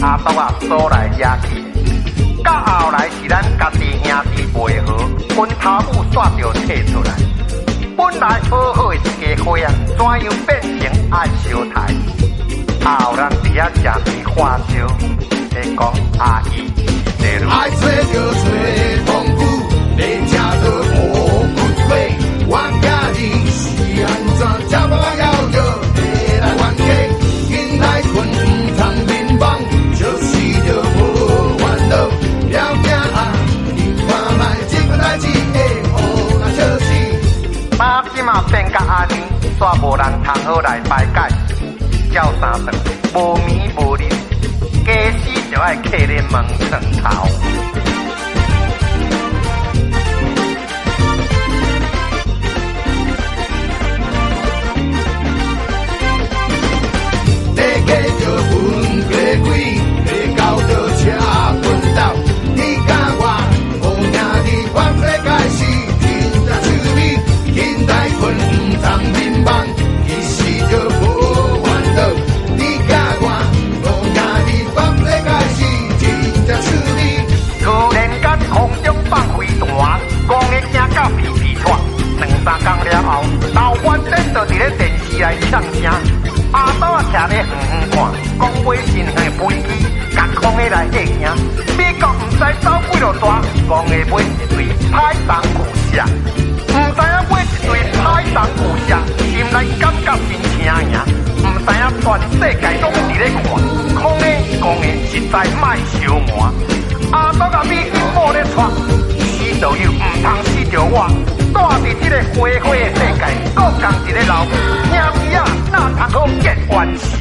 阿叔啊所来惹起，到后来是咱家己兄弟袂和，分头母煞着摕出来。本来好好的一家伙啊，怎样变成爱烧台？后人伫遐食面花烧，会讲阿姨是路。爱吹就吹风骨，你吃到无骨尾，我家己是安怎？吃饱了就回来还给，紧来困唔通眠梦，就是着无烦恼。了命啊，你看卖这个代志会互咱笑死。妈即马变甲安尼，煞无人通好来排解。叫三顿，无眠无日，假死就爱客咧门床头。你家就分过鬼，你搞着车分斗，你甲我好兄弟，全世界是真正趣味，现代困唔通眠梦，其实就无烦恼。你甲我好兄弟，全世界是真正趣味。突然间空中放飞弹，讲的惊到皮皮喘。2、3天了后，老翻顶就伫咧电视来呛声。阿斗啊，徛咧远远看，讲买新的飞机，甲空的来吓惊。美国唔知走几落大，讲的买一堆歹东巨石，唔知影买一堆歹东巨石，心内感觉真轻盈，唔知影全世界拢伫咧看，空的讲的实在卖烧满。阿斗啊，美金某咧娶，死就有，唔通死着我。住伫这个花花的世界，各共一个老母，兄弟啊，哪通好结冤仇？